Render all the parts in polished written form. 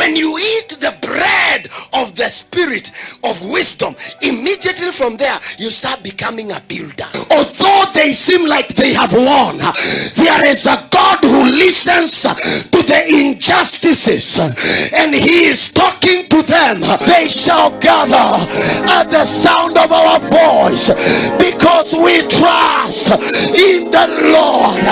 When you eat the bread of the spirit of wisdom, immediately from there you start becoming a builder. Although they seem like they have won, there is a God who listens to the injustices, and he is talking to them. They shall gather at the sound of our voice, because we trust in the Lord.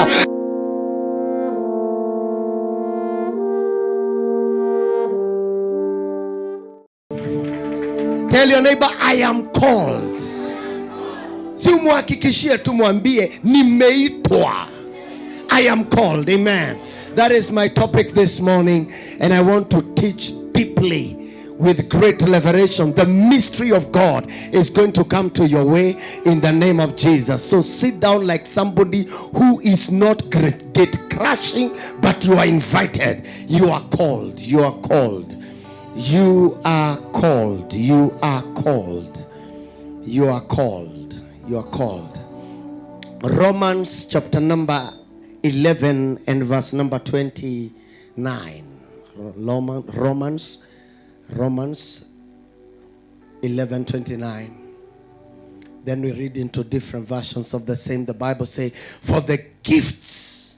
Tell your neighbor, I am called. Si umhakikishie tu, mwambie nimeitwa. I am called. Amen. That is my topic this morning, and I want to teach deeply with great revelation. The mystery of God is going to come to your way in the name of Jesus. So sit down like somebody who is not gate crashing, but you are invited. You are called. You are called. You are called. You are called. You are called. You are called. Romans chapter number 11 and verse number 29. Romans 11:29. Then we read into different versions of the same. The Bible says, for the gifts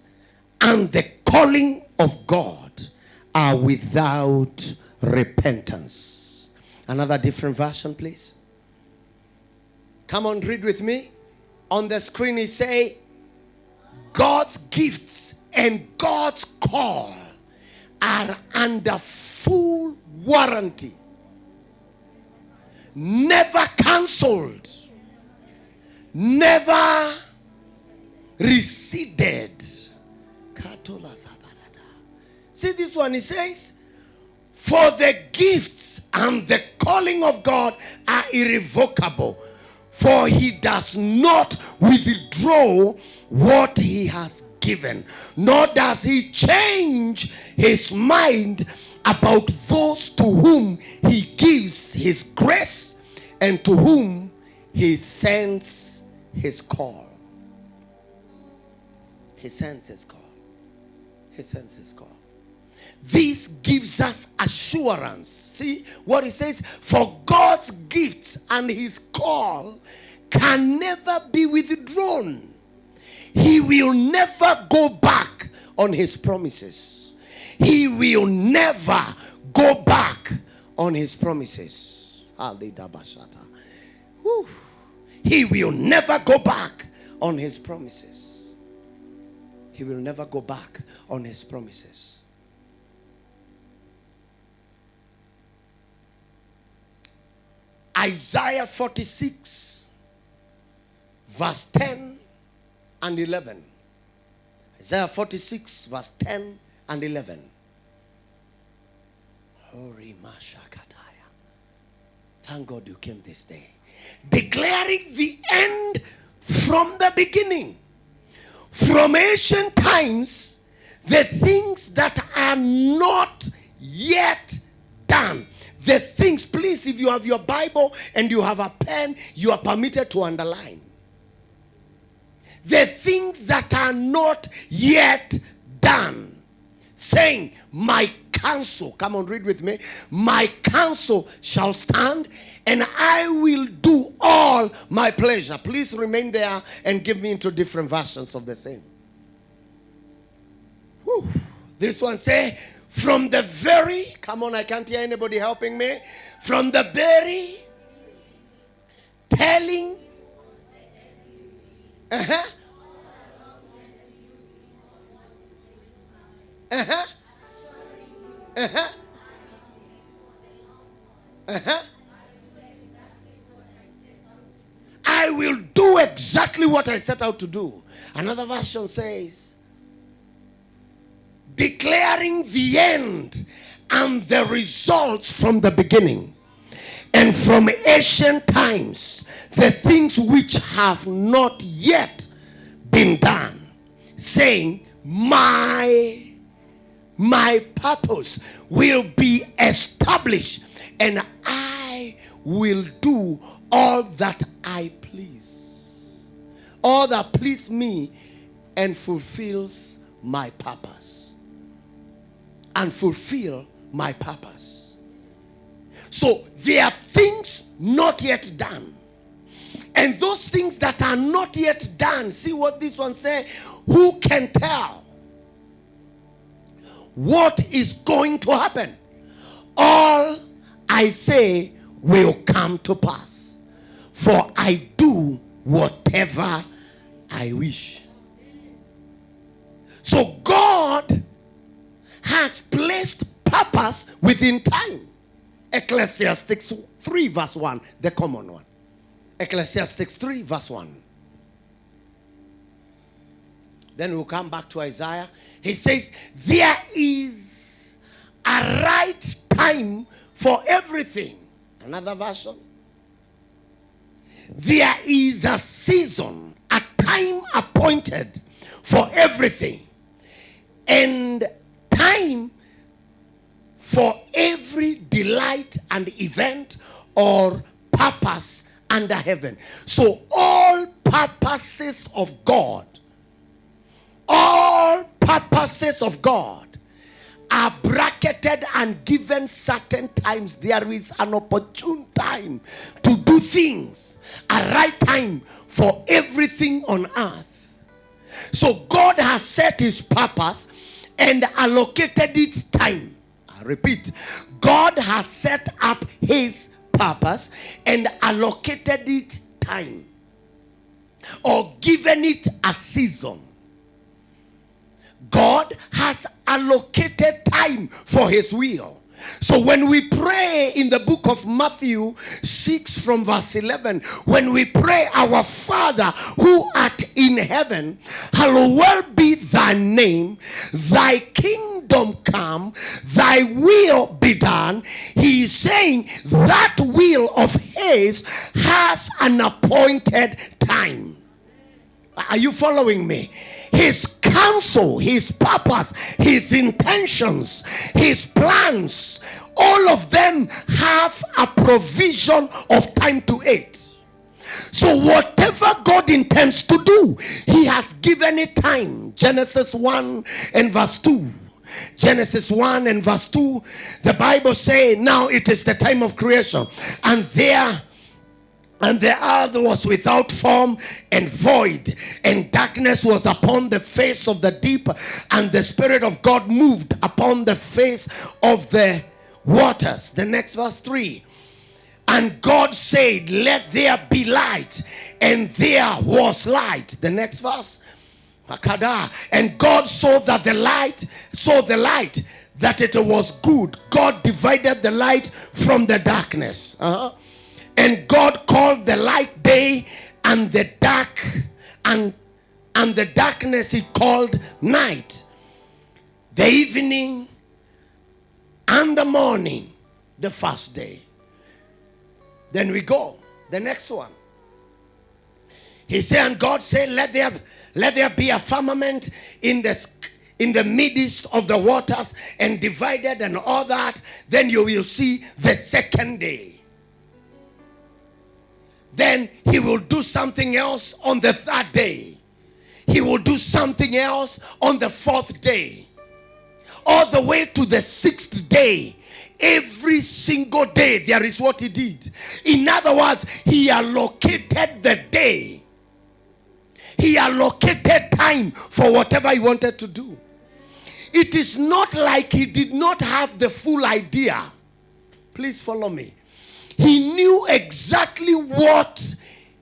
and the calling of God are without repentance. Another different version, please. Come on, read with me. On the screen it say, God's gifts and God's call are under full warranty, never cancelled, never receded. See this one, it says, for the gifts and the calling of God are irrevocable, for he does not withdraw what he has given, nor does he change his mind about those to whom he gives his grace and to whom he sends his call. He sends his call. He sends his call. This gives us assurance. See what it says? For God's gifts and his call can never be withdrawn. He will never go back on his promises. He will never go back on his promises. He will never go back on his promises. He will never go back on his promises. Isaiah 46 verse 10 and 11. Isaiah 46 verse 10 and 11. Thank God you came this day. Declaring the end from the beginning. From ancient times, the things that are not yet done. The things, please, if you have your Bible and you have a pen, you are permitted to underline. The things that are not yet done. Saying, my counsel, come on, read with me. My counsel shall stand, and I will do all my pleasure. Please remain there and give me into different versions of the same. Whew. This one say, from the very, come on, I can't hear anybody helping me. From the very telling, I will do exactly what I set out to do. Another version says, declaring the end and the results from the beginning, and from ancient times, the things which have not yet been done, saying, my purpose will be established, and I will do all that I please. All that please me and fulfills my purpose and fulfill my purpose. So there are things not yet done. And those things that are not yet done, see what this one says, who can tell what is going to happen? All I say will come to pass, for I do whatever I wish. So God has placed purpose within time. Ecclesiastes 3 verse 1, the common one. Ecclesiastes 3 verse 1. Then we'll come back to Isaiah. He says, there is a right time for everything. Another version. There is a season, a time appointed for everything. And time for every delight and event or purpose under heaven. So all purposes of God, all purposes of God are bracketed and given certain times. There is an opportune time to do things, a right time for everything on earth. So God has set his purpose and allocated it time. I repeat, God has set up his purpose and allocated it time, or given it a season. God has allocated time for his will. So when we pray in the book of Matthew 6 from verse 11, when we pray, our Father who art in heaven, hallowed be thy name, thy kingdom come, thy will be done. He is saying that will of his has an appointed time. Are you following me? His counsel, his purpose, his intentions, his plans, all of them have a provision of time to it. So whatever God intends to do, he has given it time. Genesis 1 and verse 2. Genesis 1 and verse 2, the Bible says, now it is the time of creation, and the earth was without form and void, and darkness was upon the face of the deep, and the Spirit of God moved upon the face of the waters. The next verse 3. And God said, let there be light, and there was light. The next verse. And God saw the light, that it was good. God divided the light from the darkness. And God called the light day, and the dark and the darkness he called night. The evening and the morning, the first day. Then we go the next one. He said, and God said, let there be a firmament in the midst of the waters, and divided and all that. Then you will see the second day. Then he will do something else on the third day. He will do something else on the fourth day. All the way to the sixth day. Every single day there is what he did. In other words, he allocated the day. He allocated time for whatever he wanted to do. It is not like he did not have the full idea. Please follow me. He knew exactly what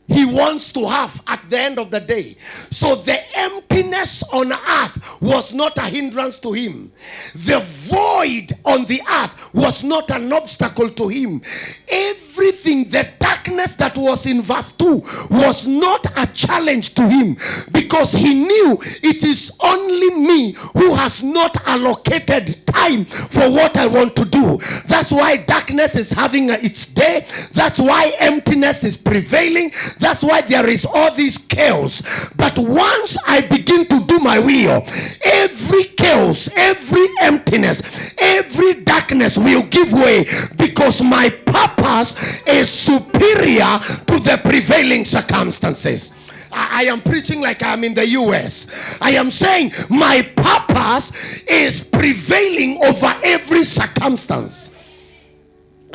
he wants to have at the end of the day. So the emptiness on earth was not a hindrance to him. The void on the earth was not an obstacle to him. Everything, the darkness that was in verse 2 was not a challenge to him, because he knew it is only me who has not allocated time for what I want to do. That's why darkness is having its day. That's why emptiness is prevailing. That's why there is all this chaos. But once I begin to do my will, every chaos, every emptiness, every darkness will give way, because my purpose is superior to the prevailing circumstances. I am preaching like I'm in the US. I am saying my purpose is prevailing over every circumstance.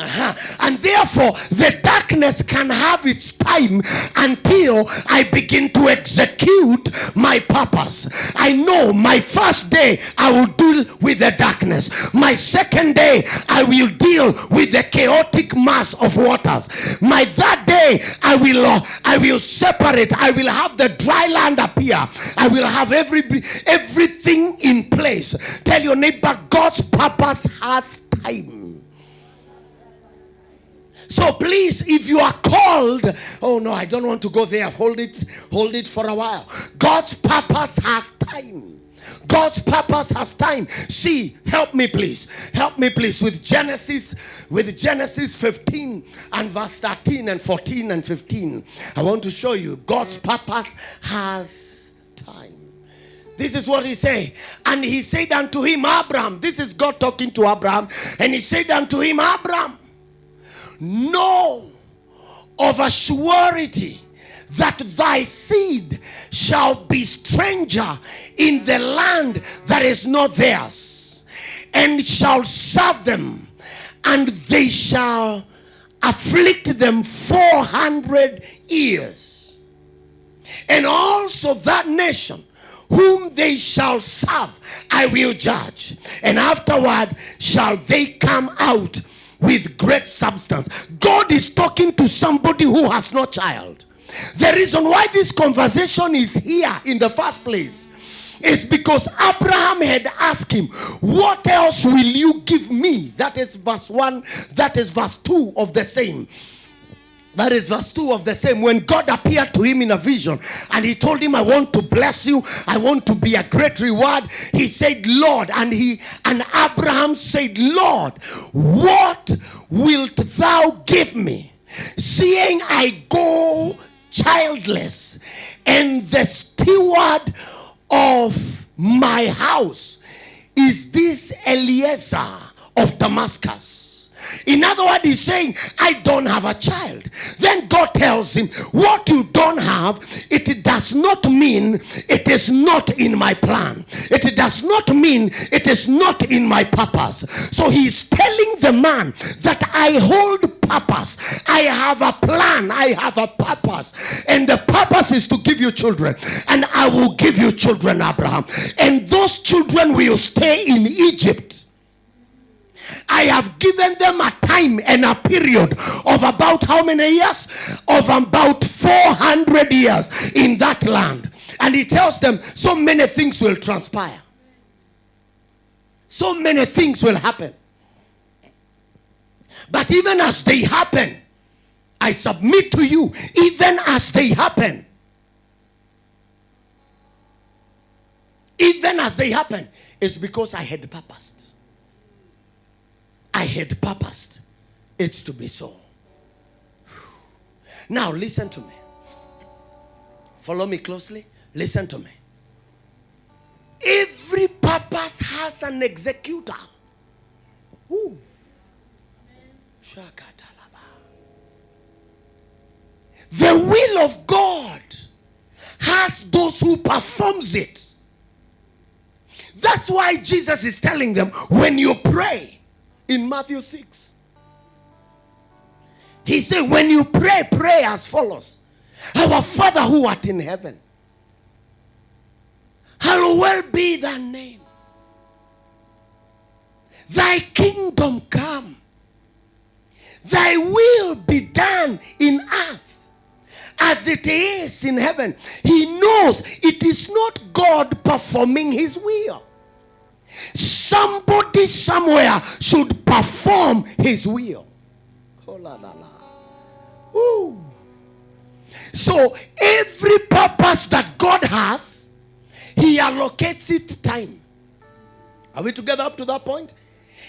And therefore the darkness can have its time until I begin to execute my purpose. I know my first day I will deal with the darkness. My second day I will deal with the chaotic mass of waters. My third day I will separate. I will have the dry land appear. I will have everything in place. Tell your neighbor, God's purpose has time. So please, if you are called, oh no, I don't want to go there. Hold it for a while. God's purpose has time. God's purpose has time. See, help me please with Genesis 15 and verse 13 and 14 and 15. I want to show you God's purpose has time. This is what he said. And he said unto him, Abraham. This is God talking to Abraham. And he said unto him, Abraham, know of a surety that thy seed shall be stranger in the land that is not theirs, and shall serve them, and they shall afflict them 400 years. And also that nation whom they shall serve I will judge, and afterward shall they come out with great substance. God is talking to somebody who has no child. The reason why this conversation is here in the first place is because Abraham had asked him, what else will you give me? That is verse 1. That is verse 2 of the same. That is verse 2 of the same. When God appeared to him in a vision and he told him, I want to bless you, I want to be a great reward. He said, Lord, and Abraham said, Lord, what wilt thou give me, seeing I go childless, and the steward of my house is this Eliezer of Damascus? In other words, he's saying, I don't have a child. Then God tells him, what you don't have, it does not mean it is not in my plan. It does not mean it is not in my purpose. So he's telling the man that I hold purpose. I have a plan. I have a purpose. And the purpose is to give you children. And I will give you children, Abraham. And those children will stay in Egypt. I have given them a time and a period of about how many years? Of about 400 years in that land. And he tells them so many things will transpire. So many things will happen. But even as they happen, I submit to you, even as they happen, it's because I had purposed. I had purposed it to be so. Now listen to me. Follow me closely. Listen to me. Every purpose has an executor. Ooh. The will of God has those who performs it. That's why Jesus is telling them, when you pray, in Matthew 6, he said, when you pray, pray as follows. Our Father who art in heaven, hallowed be thy name. Thy kingdom come. Thy will be done in earth as it is in heaven. He knows it is not God performing his will. Somebody somewhere should perform his will. Oh, la, la, la. Woo. So every purpose that God has, he allocates it time. Are we together up to that point?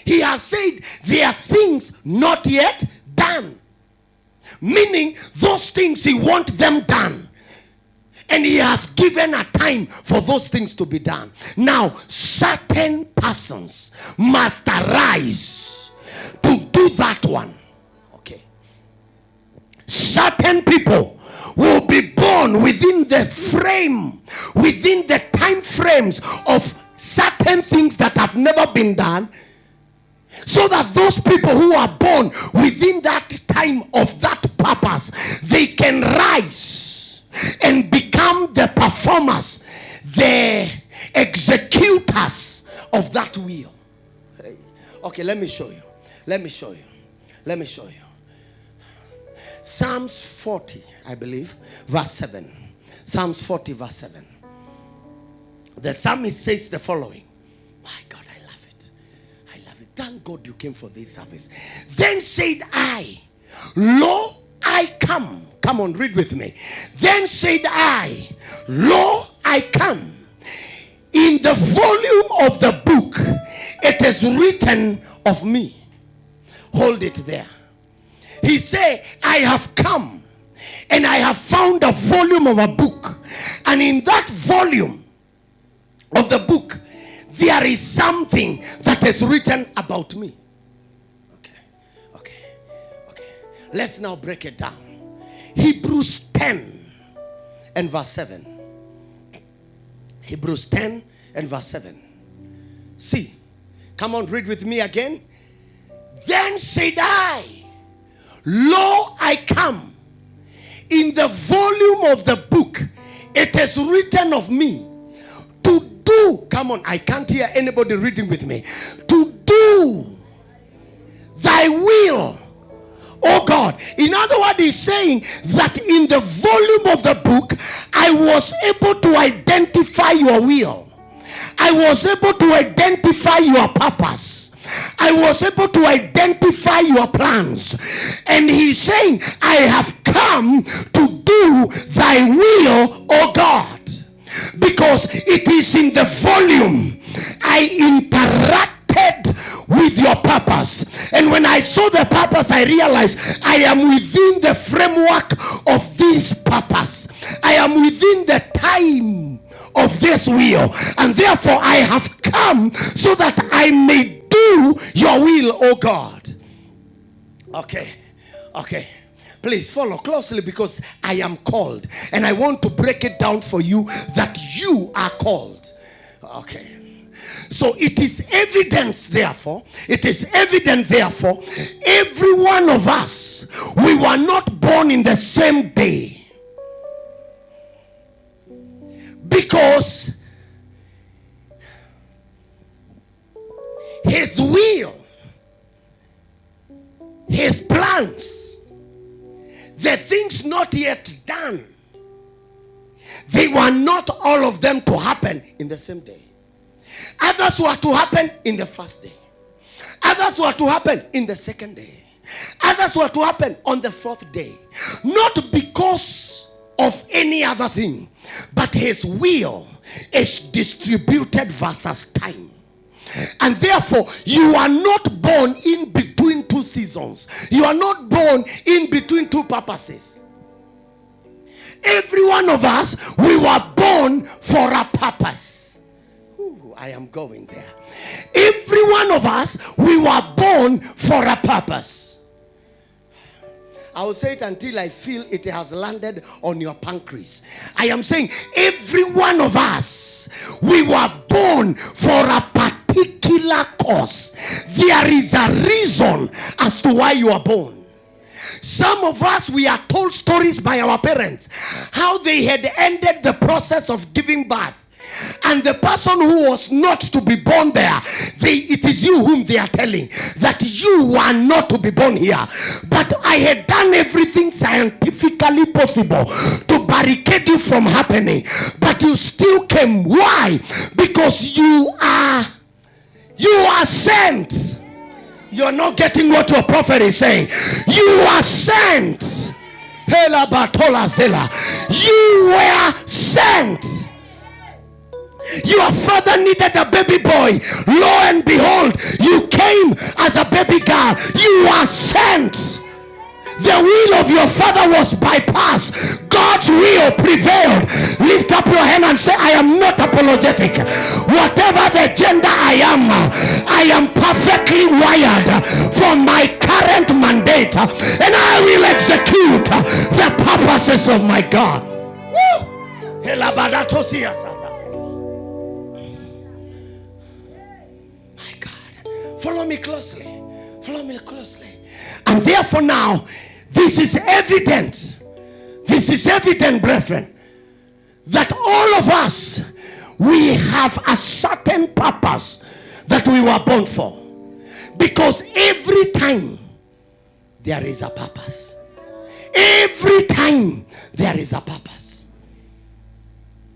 He has said there are things not yet done. Meaning those things he wants them done. And he has given a time for those things to be done. Now, certain persons must arise to do that one. Okay. Certain people will be born within the time frames of certain things that have never been done, so that those people who are born within that time of that purpose, they can rise and become the performers, the executors of that will. Okay, let me show you. Psalms 40, I believe, verse 7. Psalms 40, verse 7. The psalmist says the following. My God, I love it. Thank God you came for this service. Then said I, lo, I come. Come on, read with me. Then said I, lo, I come. In the volume of the book, it is written of me. Hold it there. He said, I have come and I have found a volume of a book. And in that volume of the book, there is something that is written about me. Okay. Let's now break it down. Hebrews 10 and verse 7. Hebrews 10 and verse 7. See, come on, read with me again. Then said I, lo, I come. In the volume of the book, it is written of me to do. Come on, I can't hear anybody reading with me. To do thy will, oh God. In other words, he's saying that in the volume of the book, I was able to identify your will. I was able to identify your purpose. I was able to identify your plans. And he's saying, I have come to do thy will, oh God. Because it is in the volume I interacted with your purpose. And when I saw the purpose, I realized I am within the framework of this purpose. I am within the time of this will. And therefore I have come so that I may do your will, oh God. Okay. Please follow closely, because I am called. And I want to break it down for you that you are called. Okay. So it is evident, therefore, every one of us, we were not born in the same day. Because his will, his plans, the things not yet done, they were not all of them to happen in the same day. Others were to happen in the first day. Others were to happen in the second day. Others were to happen on the fourth day. Not because of any other thing, but his will is distributed versus time. And therefore, you are not born in between two seasons. You are not born in between two purposes. Every one of us, we were born for a purpose. Ooh, I am going there. Every one of us, we were born for a purpose. I will say it until I feel it has landed on your pancreas. I am saying every one of us, we were born for a particular cause. There is a reason as to why you are born. Some of us, we are told stories by our parents how they had ended the process of giving birth. And the person who was not to be born there, it is you whom they are telling that you were not to be born here. But I had done everything scientifically possible to barricade you from happening. But you still came. Why? Because you are sent. You're not getting what your prophet is saying. You are sent. You were sent. Your father needed a baby boy. Lo and behold, you came as a baby girl. You are sent. The will of your father was bypassed. God's will prevailed. Lift up your hand and say, I am not apologetic. Whatever the gender I I am perfectly wired for my current mandate, and I will execute the purposes of my God. My God, follow me closely. Follow me closely. And therefore now, this is evident. This is evident, brethren, that all of us, we have a certain purpose that we were born for. Because every time there is a purpose. Every time there is a purpose.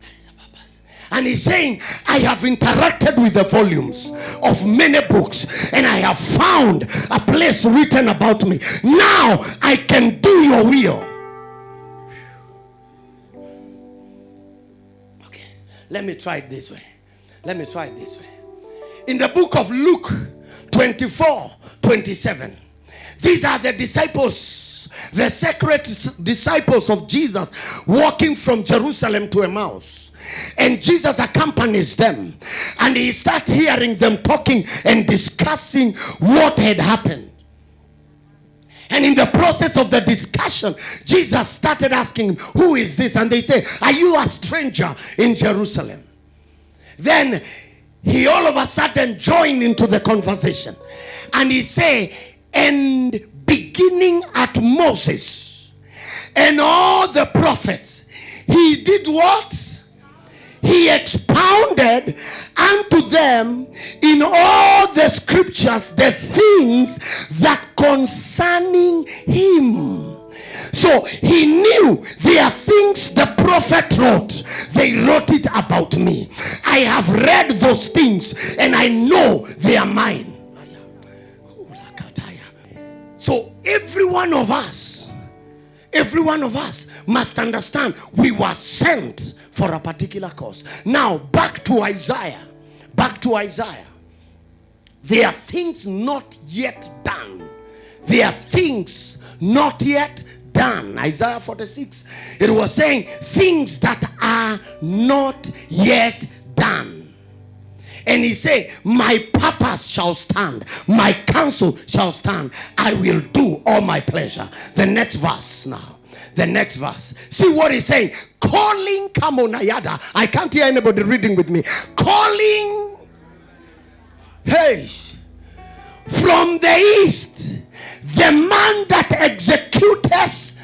There is a purpose. And he's saying, I have interacted with the volumes of many books, and I have found a place written about me. Now I can do your will. Let me try it this way. Let me try it this way. In the book of Luke 24:27, these are the disciples, the sacred disciples of Jesus, walking from Jerusalem to Emmaus. And Jesus accompanies them, and he starts hearing them talking and discussing what had happened. And in the process of the discussion, Jesus started asking, who is this? And they say, are you a stranger in Jerusalem? Then he all of a sudden joined into the conversation. And he say, and beginning at Moses and all the prophets, he did what? He expounded unto them in all the scriptures the things that concerning him. So he knew there are things the prophet wrote. They wrote it about me. I have read those things and I know they are mine. So every one of us must understand we were sent for a particular cause. Now back to Isaiah. There are things not yet done. There are things not yet done. Isaiah 46, it was saying things that are not yet done. And he said, my purpose shall stand, my counsel shall stand. I will do all my pleasure. The next verse now. The next verse. See what he's saying. Calling Kamonayada. I can't hear anybody reading with me. Calling. Hey. From the east. The man that executeth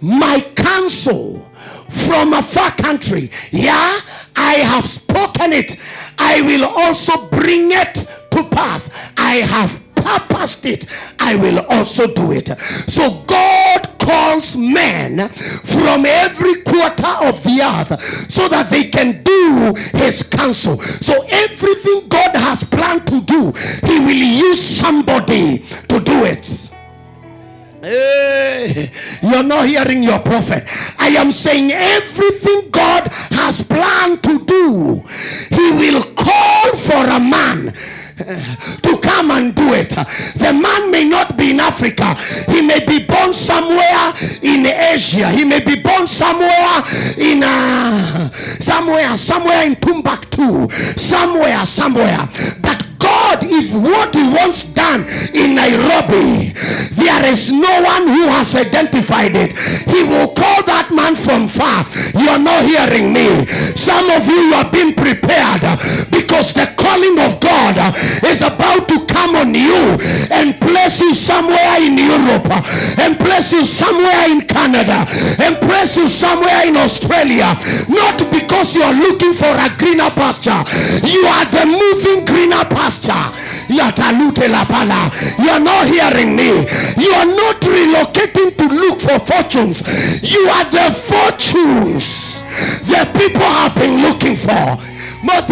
my counsel from a far country. Yeah, I have spoken it. I will also bring it to pass. I have purposed it. I will also do it. So God calls men from every quarter of the earth so that they can do his counsel. So everything God has planned to do, he will use somebody to do it. Hey, you're not hearing your prophet. I am saying everything God has planned to do, he will call for a man to come and do it. The man may not be in Africa. He may be born somewhere in Asia. He may be born somewhere in somewhere in Timbuktu, somewhere. But God, if what he wants done in Nairobi, there is no one who has identified it, he will call that man from far. You are not hearing me. Some of you are being prepared because the calling of God is about to come on you and place you somewhere in Europe, and place you somewhere in Canada, and place you somewhere in Australia. Not because you are looking for a greener pasture. You are the moving greener pasture. You are not hearing me. You are not relocating to look for fortunes. You are the fortunes the people have been looking for. I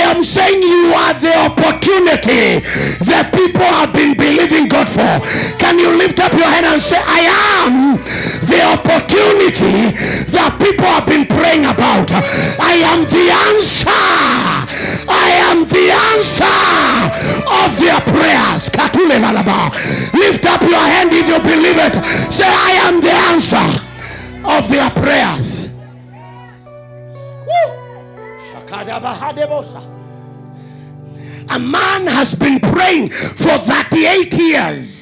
am saying you are the opportunity that people have been believing God for. Can you lift up your hand and say, I am the opportunity that people have been praying about. I am the answer. I am the answer of their prayers. Lift up your hand if you believe it. Say, I am the answer of their prayers. A man has been praying for 38 years.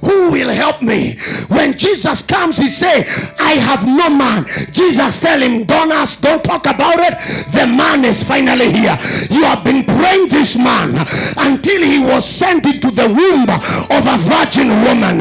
Who will help me? When Jesus comes, he say, I have no man. Jesus tell him, don't ask, don't talk about it. The man is finally here. You have been praying this man until he was sent into the womb of a virgin woman.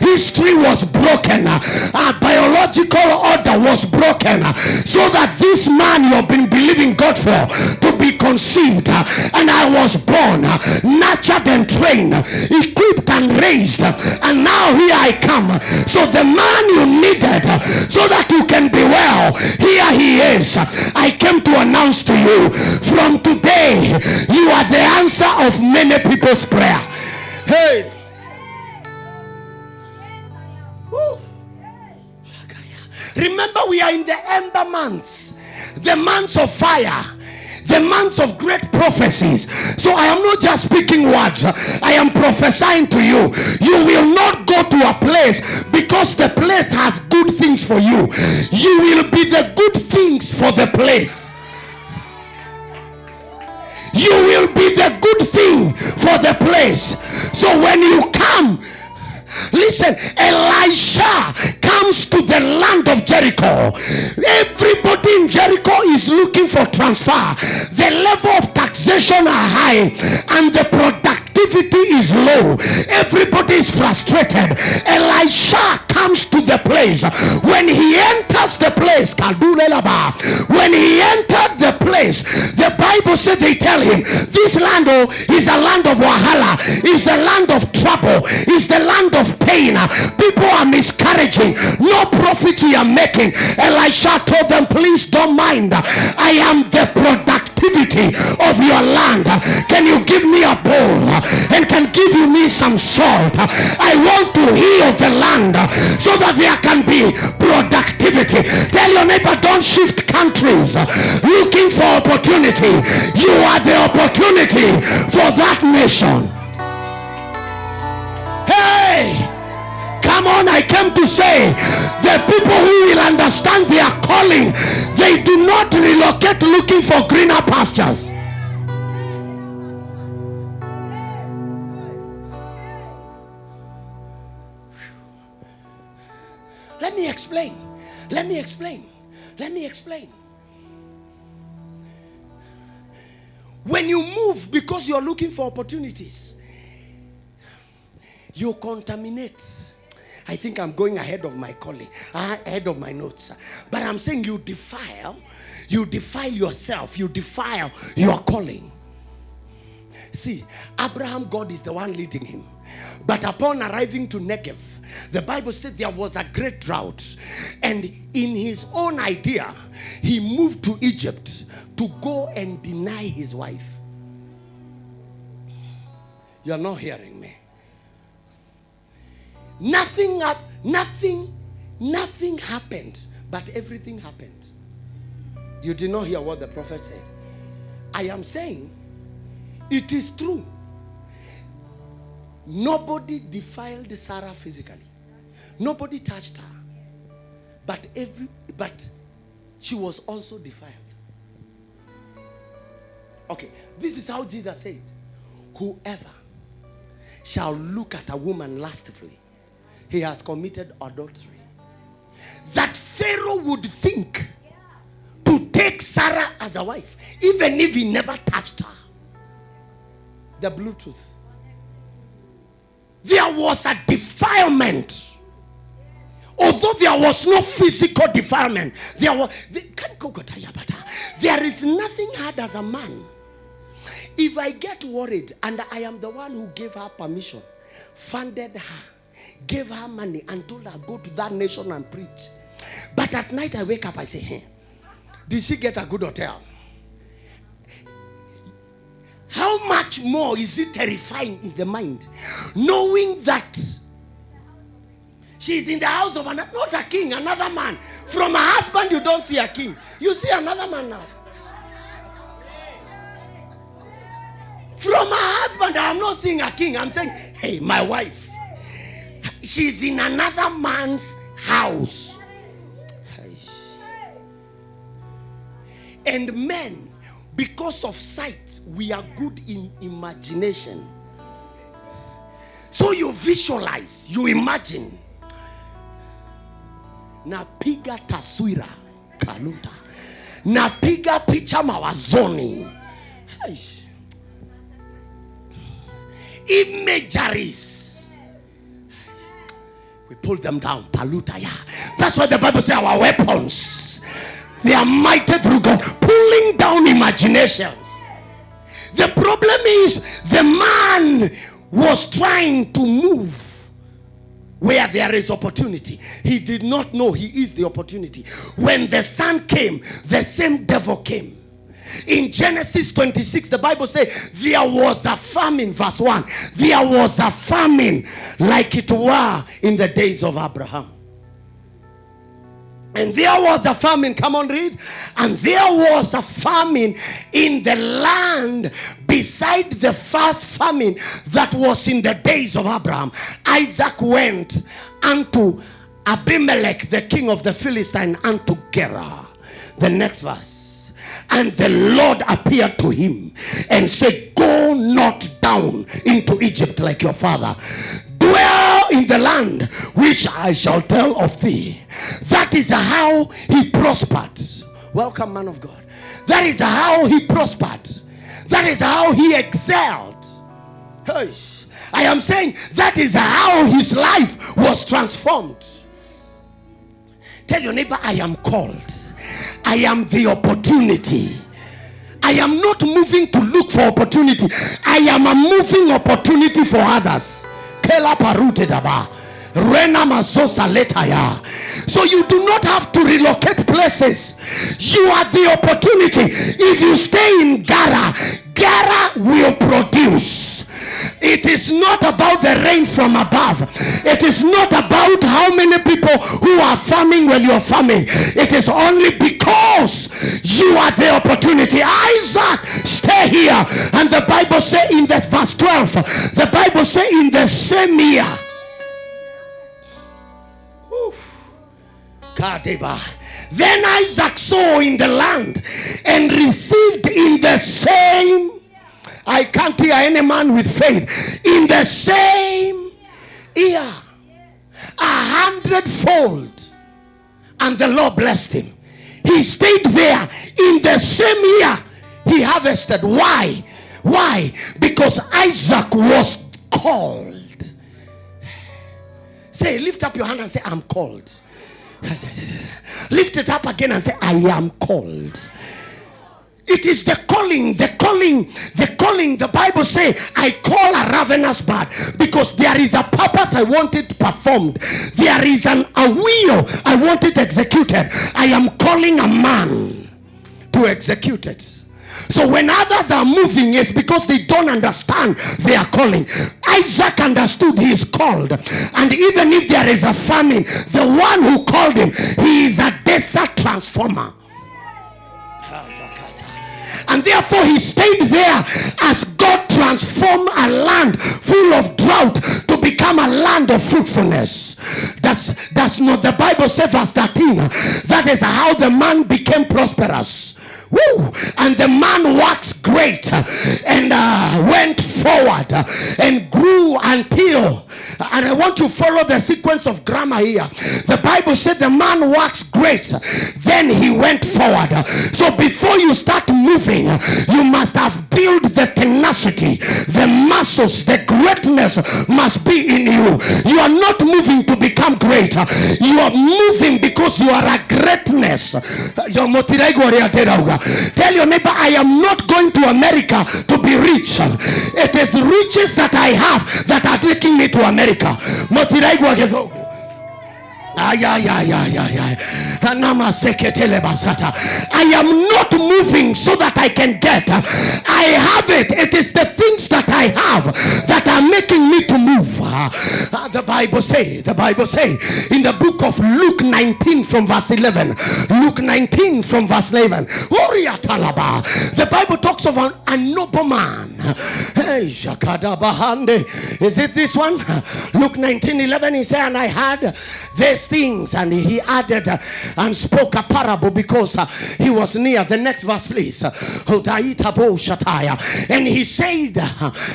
History was broken. A biological order was broken. So that this man you have been believing God for to be conceived. And I was born, nurtured and trained, equipped and raised. And now here I come. So the man you needed so that you can be well, here he is. I came to announce to you, from today, you are the answer of many people's prayer. Hey. Woo. Remember, we are in the Ember months, the months of fire, the months of great prophecies. So I am not just speaking words, I am prophesying to you. You will not go to a place because the place has good things for you. You will be the good things for the place. You will be the good thing for the place. So when you come, listen, Elisha comes to the land of Jericho. Everybody in Jericho is looking for transfer. The level of taxation are high and the productivity is low. Everybody is frustrated. Elisha comes to the place. When he enters the place, when he entered the place, the Bible said, they tell him, this land is a land of wahala, is a land of trouble, is the land of pain. People are miscarriaging, no profit you are making. Elisha told them, please don't mind, I am the productivity of your land. Can you give me a bowl and can give you me some salt? I want to heal the land so that there can be productivity. Tell your neighbor, don't shift countries looking for opportunity. You are the opportunity for that nation. Hey, come on, I came to say, the people who will understand their calling, they do not relocate looking for greener pastures. Let me explain. When you move because you're looking for opportunities, you contaminate. I think I'm going ahead of my calling, ahead of my notes. But I'm saying you defile yourself, you defile your calling. See, Abraham, God is the one leading him. But upon arriving to Negev, the Bible said there was a great drought. And in his own idea, he moved to Egypt to go and deny his wife. You're not hearing me. Nothing happened, but everything happened. You did not hear what the prophet said. I am saying it is true. Nobody defiled Sarah physically. Nobody touched her. But she was also defiled. Okay, this is how Jesus said, whoever shall look at a woman lustfully, he has committed adultery. That Pharaoh would think to take Sarah as a wife, even if he never touched her. The Bluetooth. There was a defilement. Although there was no physical defilement, there is nothing hard as a man. If I get worried and I am the one who gave her permission, funded her, gave her money and told her go to that nation and preach, but at night I wake up, I say, hey, did she get a good hotel? How much more is it terrifying in the mind, knowing that she's in the house of not a king, another man. From a husband you don't see a king, you see another man now. From a husband I'm not seeing a king, I'm saying, hey, my wife, she's in another man's house. And men Because of sight, we are good in imagination. So you visualize, you imagine. Napiga taswira kaluta. Napiga picha mawazoni. Imageries. We pull them down. Paluta, yeah. That's what the Bible says, our weapons. They are mighty through God. Pulling down imaginations. The problem is the man was trying to move where there is opportunity. He did not know he is the opportunity. When the sun came, the same devil came. In Genesis 26, the Bible says there was a famine. Verse 1. There was a famine like it were in the days of Abraham. And there was a famine. Come on, read. And there was a famine in the land beside the first famine that was in the days of Abraham. Isaac went unto Abimelech, the king of the Philistines, unto Gerar. The next verse. And the Lord appeared to him and said, go not down into Egypt like your father. Dwell in the land which I shall tell of thee. That is how he prospered. Welcome, man of God. That is how he prospered. That is how he excelled. Hey, I am saying that is how his life was transformed. Tell your neighbor, I am called. I am the opportunity. I am not moving to look for opportunity. I am a moving opportunity for others. So you do not have to relocate places. You are the opportunity. If you stay in Gara, Gara will produce. It is not about the rain from above. It is not about how many people who are farming when you're farming. It is only because you are the opportunity. Isaac, stay here. And the Bible says in that verse 12, the Bible says in the same year, then Isaac saw in the land and received in the same, I can't hear any man with faith, in the same year, 100-fold. And the Lord blessed him. He stayed there. In the same year he harvested. Why? Because Isaac was called. Say, lift up your hand and say, I'm called. Lift it up again and say, I am called. It is the calling. The Bible says, I call a ravenous bird, because there is a purpose I want it performed. There is a will I want it executed. I am calling a man to execute it. So when others are moving, it's because they don't understand their calling. Isaac understood he is called. And even if there is a famine, the one who called him, he is a desert transformer. And therefore he stayed there as God transformed a land full of drought to become a land of fruitfulness. That's not the Bible says, verse 13. That is how the man became prosperous. Woo! And the man waxed great and went forward and grew until, and I want to follow the sequence of grammar here. The Bible said the man waxed great, then he went forward. So before you start moving, you must have built the tenacity, the muscles, the greatness must be in you. You are not moving to become great. You are moving because you are a greatness. Tell your neighbor, I am not going to America to be rich. It is riches that I have that are taking me to America. I am not moving so that I can get. I have it. It is the things that I have that are making me to move. The Bible say in the book of Luke 19 from verse 11. Luke 19 from verse 11. The Bible talks of a nobleman. Hey, is it this one? Luke 19:11. He said, and I had this things, and he added and spoke a parable because he was near. The next verse, please. And he said,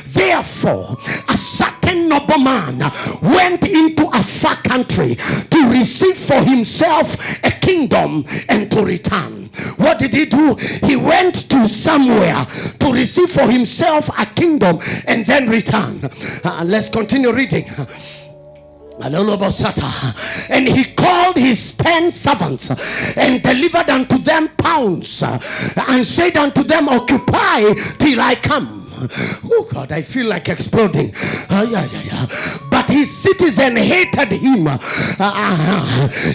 therefore, a certain nobleman went into a far country to receive for himself a kingdom and to return. What did he do? He went to somewhere to receive for himself a kingdom and then return. Let's continue reading. And he called his 10 servants and delivered unto them pounds and said unto them, occupy till I come. Oh God, I feel like exploding. But his citizen hated him.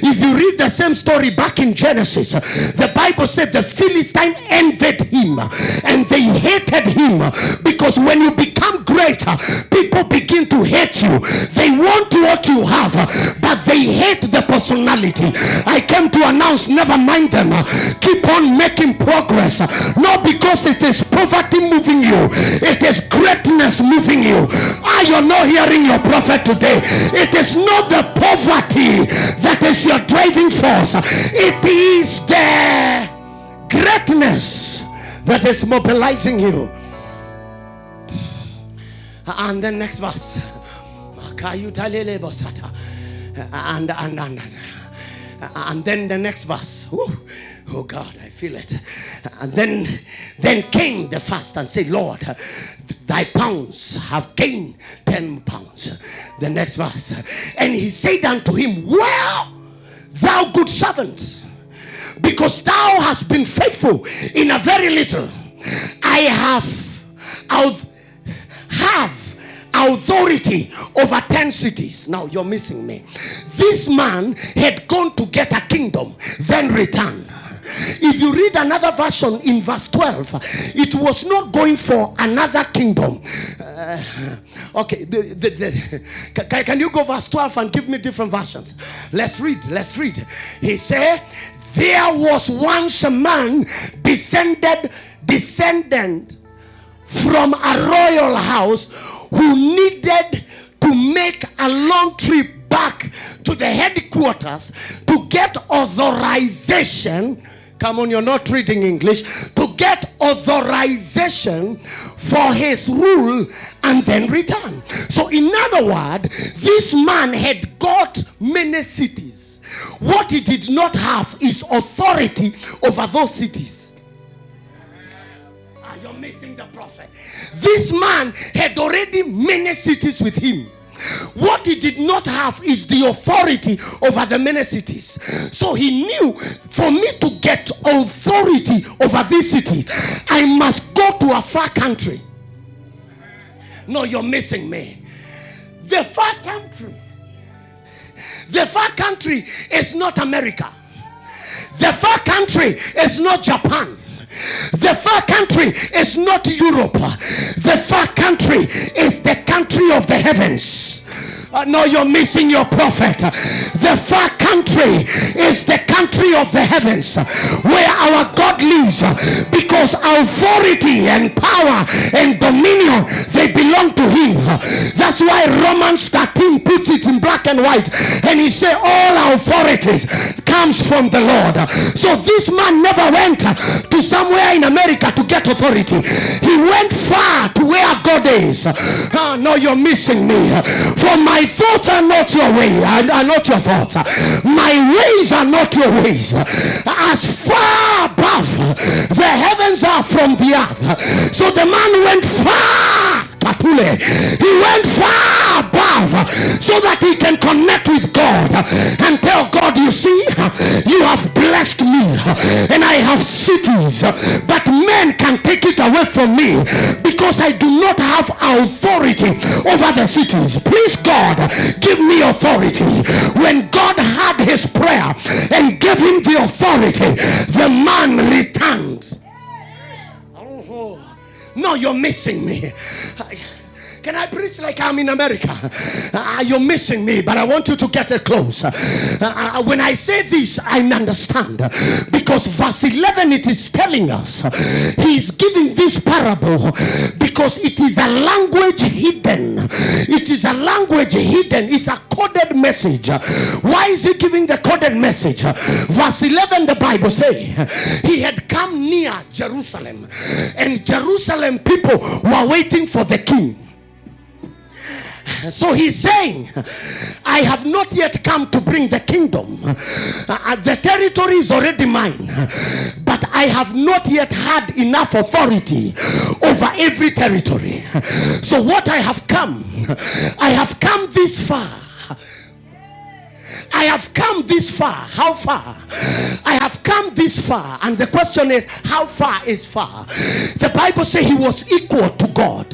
If you read the same story back in Genesis, the Bible said the Philistine envied him and they hated him, because when you become greater, people begin to hate you. They want what you have, but they hate the personality. I came to announce, never mind them. Keep on making progress. Not because it is poverty moving you, it is greatness moving you. You're not hearing your prophet today. It is not the poverty that is your driving force. It is the greatness that is mobilizing you. And then next verse. And then the next verse. Oh God, I feel it. And then came the fast and said, Lord, thy pounds have gained 10 pounds. The next verse. And he said unto him, well, thou good servant, because thou hast been faithful in a very little, I have authority over 10 cities. Now you're missing me. This man had gone to get a kingdom, then return. If you read another version in verse 12, it was not going for another kingdom. Okay, can you go verse 12 and give me different versions? Let's read. He said, there was once a man descended from a royal house who needed to make a long trip back to the headquarters to get authorization. Come on, you're not reading English. To get authorization for his rule and then return. So in other words, this man had got many cities. What he did not have is authority over those cities. You're missing the prophet. This man had already many cities with him. What he did not have is the authority over the many cities. So he knew, for me to get authority over these cities, I must go to a far country. No, you're missing me. The far country is not America. The far country is not Japan. The far country is not Europe. The far country is the country of the heavens. No, you're missing your prophet. The far country is the country of the heavens, where our God lives, because authority and power and dominion, they belong to him. That's why Romans 13 puts it in black and white, and he said all authorities comes from the Lord. So this man never went to somewhere in America to get authority. He went far to where God is. No, you're missing me. For my thoughts are not your ways, are not your thoughts. My ways are not your ways. As far above the heavens are from the earth. So the man went far. He went far above so that he can connect with God and tell God, you see, you have blessed me and I have cities, but men can take it away from me because I do not have authority over the cities. Please, God, give me authority. When God had his prayer and gave him the authority, the man returned. No, you're missing me. Can I preach like I'm in America? You're missing me, but I want you to get it close. When I say this, I understand. Because verse 11, it is telling us he is giving this parable because it is a language hidden. It is a language hidden. It's a coded message. Why is he giving the coded message? Verse 11, the Bible says he had come near Jerusalem, and Jerusalem people were waiting for the king. So he's saying, I have not yet come to bring the kingdom. The territory is already mine, but I have not yet had enough authority over every territory. So what I have come this far. I have come this far. How far? I have come this far. And the question is, how far is far? The Bible says he was equal to God.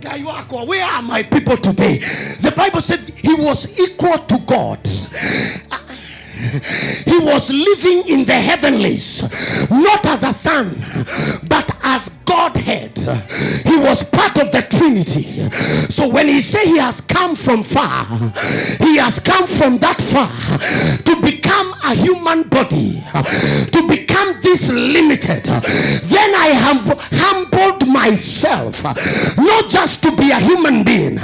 Where are my people today? The Bible said he was equal to God. He was living in the heavenlies, not as a son, but as Godhead. He was part of the Trinity. So when he say he has come from far, he has come from that far to become a human body, to become this limited. Then I humbled myself, not just to be a human being.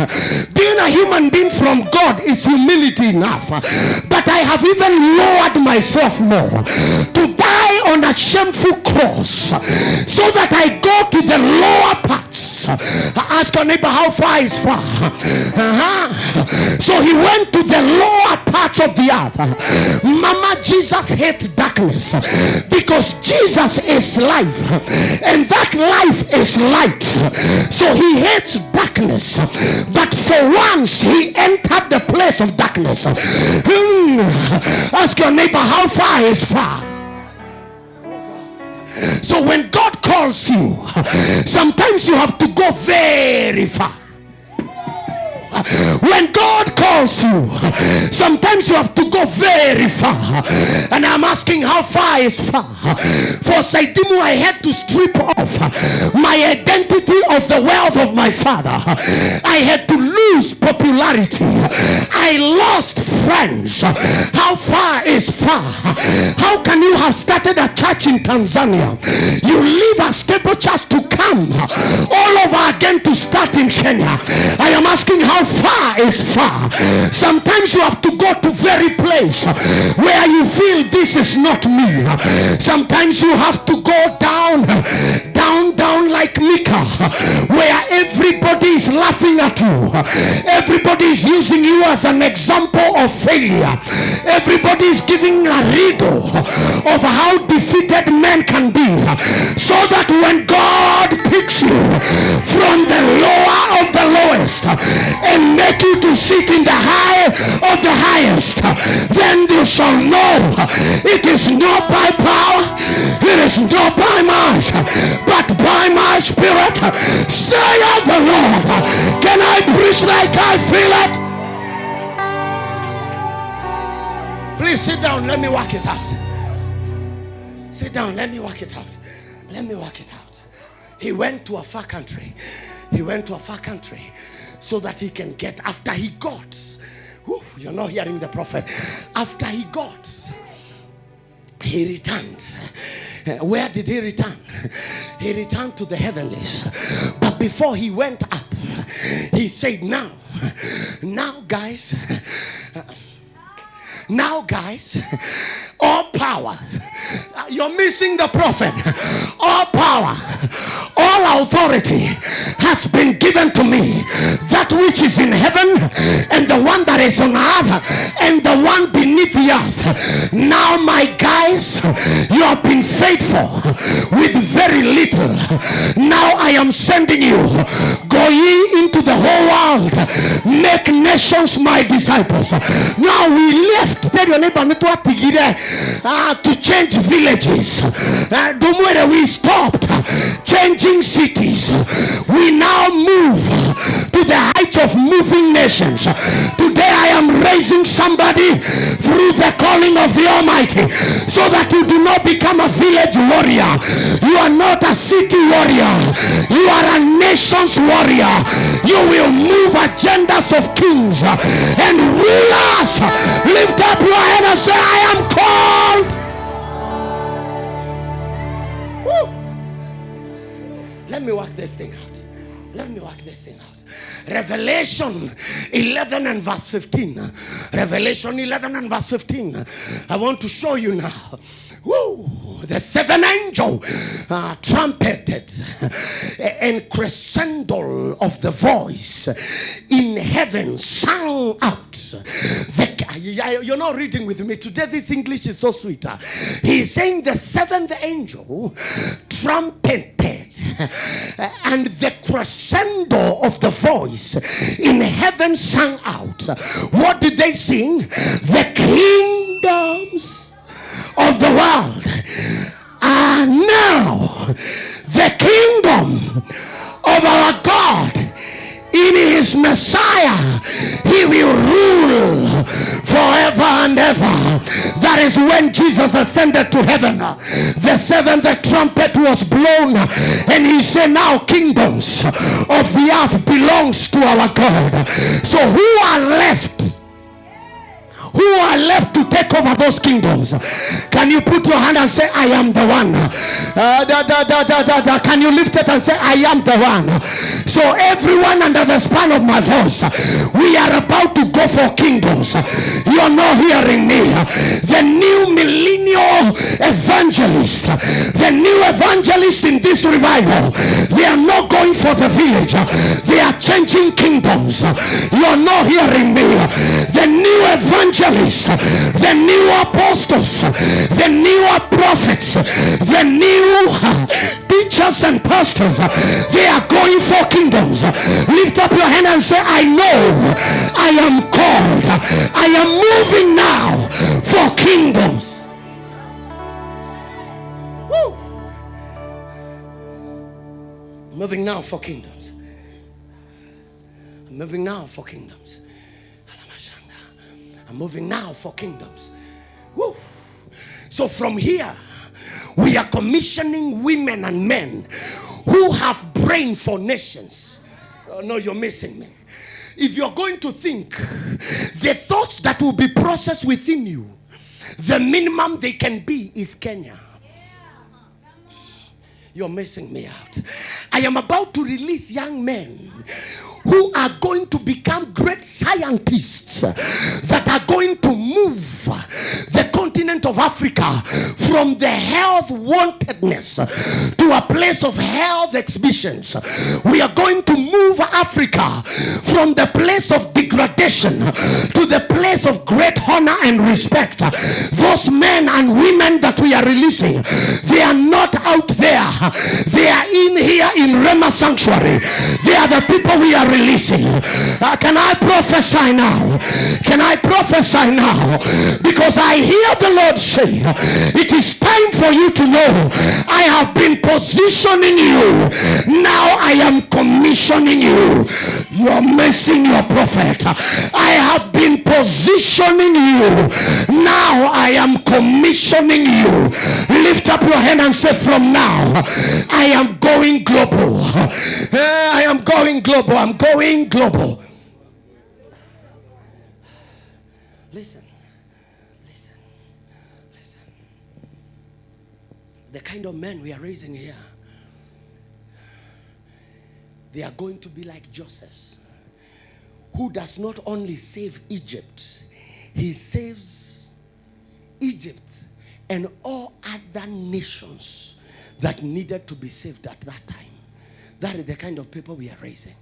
Being a human being from God is humility enough, but I have even lowered myself more to die on a shameful cross so that I go to the lower parts. Ask your neighbor, how far is far? So he went to the lower parts of the earth. Mama, Jesus hated darkness because Jesus is life, and that life is light. So he hates darkness, but for once he entered the place of darkness. Ask your neighbor, how far is far? So when God calls you, sometimes you have to go very far. When God calls you, sometimes you have to go very far. And I'm asking, how far is far? For Saidimu, I had to strip off my identity of the wealth of my father. I had to lose popularity. I lost friends. How far is far? How can you have started a church in Tanzania? You leave a stable church to come all over again to start in Kenya. I am asking, how far is far? Sometimes you have to go to very place where you feel this is not me. Sometimes you have to go down like Mika, where everybody is laughing at you. Everybody is using you as an example of failure. Everybody is giving a riddle of how defeated men can be, so that when God picks you from the lower of the lowest and make you to sit in the high of the highest, then you shall know it is not by power, it is not by might, but by my spirit, saith the Lord. Can I preach like I feel it? Please sit down, let me work it out. Sit down, let me work it out. Let me work it out. He went to a far country. He went to a far country so that he can get, after he got, you're not hearing the prophet. After he got, he returned. Where did he return? He returned to the heavenlies. But before he went up, he said, now guys, all power. You're missing the prophet. All power, all authority has been given to me. That which is in heaven and the one that is on earth and the one beneath the earth. Now my guys, you have been faithful with very little. Now I am sending you. Go ye into the whole world. Make nations my disciples. Now we left. Tell your neighbor to change villages. We stopped changing cities. We now move to the heights of moving nations. Today I am raising somebody through the calling of the Almighty, so that you do not become a village warrior. You are not a city warrior. You are a nation's warrior. You will move agendas of kings and rulers. Lift up your hand and say, I am called. Woo. Let me work this thing out. Revelation 11 and verse 15. Revelation 11 and verse 15. I want to show you now. Woo, the seventh angel trumpeted, and crescendo of the voice in heaven sang out. You're not reading with me today. This English is so sweet. He's saying the seventh angel trumpeted, and the crescendo of the voice in heaven sang out. What did they sing? The kingdoms of the world are now the kingdom of our God. In his Messiah, he will rule forever and ever. That is when Jesus ascended to heaven. The seventh trumpet was blown, and he said, now kingdoms of the earth belongs to our God. So who are left? Who are left to take over those kingdoms? Can you put your hand and say, I am the one? Can you lift it and say, I am the one? So everyone under the span of my voice, we are about to go for kingdoms. You are not hearing me. The new millennial evangelist, the new evangelist in this revival, they are not going for the village. They are changing kingdoms. You are not hearing me. The new evangelist, the new apostles, the newer prophets, the new teachers and pastors, they are going for kingdoms. Lift up your hand and say, I know I am called. I am moving now for kingdoms. Woo. Moving now for kingdoms. I'm moving now for kingdoms. I'm moving now for kingdoms. Woo. So from here, we are commissioning women and men who have brain for nations. Oh, no, you're missing me. If you're going to think, the thoughts that will be processed within you, the minimum they can be is Kenya. You're missing me out. I am about to release young men who are going to become great scientists that are going to move the continent of Africa from the health wantedness to a place of health exhibitions. We are going to move Africa from the place of degradation to the place of great honor and respect. Those men and women that we are releasing, they are not out there. They are in here in Rhema Sanctuary. They are the people we are releasing. Can I prophesy now? Can I prophesy now? Because I hear the Lord say, it is time for you to know, I have been positioning you. Now I am commissioning you. You are missing your prophet. I have been positioning you. Now I am commissioning you. Lift up your hand and say, from now, I am going global. I am going global. I'm going global. Listen. The kind of men we are raising here, they are going to be like Joseph's, who does not only save Egypt, he saves Egypt and all other nations that needed to be saved at that time. That is the kind of people we are raising.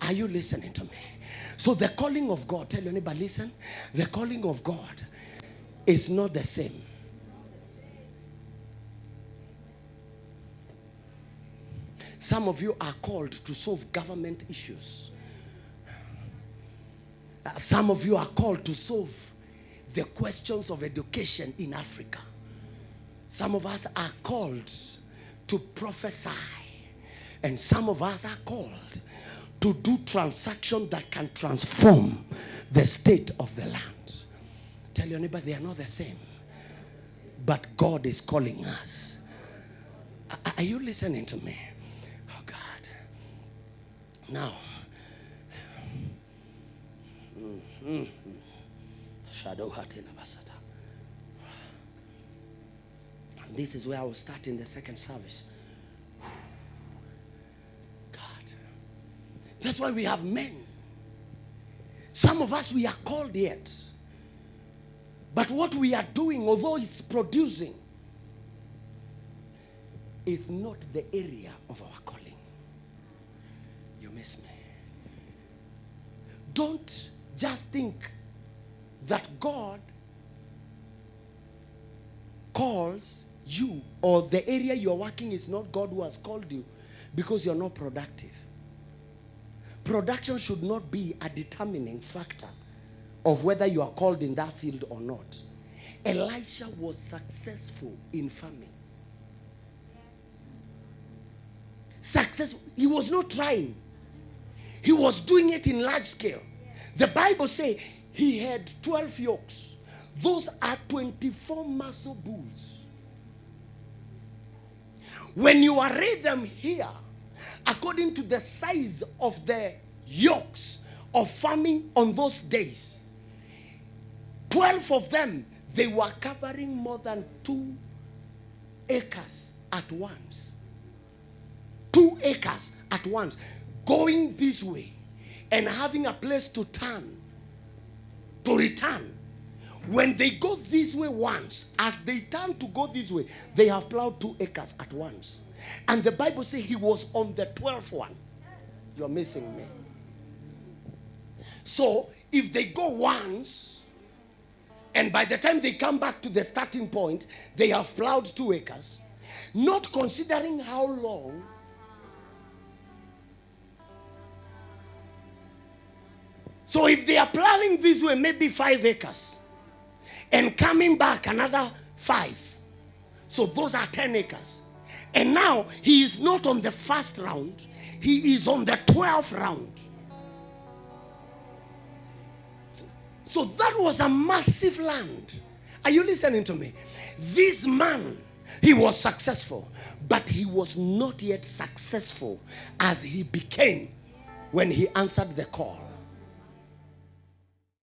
Are you listening to me? So the calling of God, tell anybody, listen, the calling of God is not the same. Some of you are called to solve government issues. Some of you are called to solve the questions of education in Africa. Some of us are called to prophesy. And some of us are called to do transactions that can transform the state of the land. Tell your neighbor they are not the same. But God is calling us. Are you listening to me? Oh God. Now. Shadow Hatilabasata. This is where I will start in the second service. God. That's why we have men. Some of us, we are called yet. But what we are doing, although it's producing, is not the area of our calling. You miss me. Don't just think that God calls you, or the area you're working is not God who has called you, because you're not productive. Production should not be a determining factor of whether you are called in that field or not. Elisha was successful in farming. Successful. He was not trying. He was doing it in large scale. The Bible says he had 12 yokes. Those are 24 muscle bulls. When you array them here, according to the size of the yokes of farming on those days, 12 of them, they were covering more than 2 acres at once. 2 acres at once. Going this way and having a place to turn, to return. When they go this way once, as they turn to go this way, they have plowed 2 acres at once. And the Bible says he was on the 12th one. You're missing me. So, if they go once, and by the time they come back to the starting point, they have plowed 2 acres, not considering how long so if they are plowing this way, maybe 5 acres, and coming back another 5, so those are 10 acres. And now he is not on the first round, he is on the 12th round. So that was a massive land. Are you listening to me? This man, he was successful, but he was not yet successful as he became when he answered the call.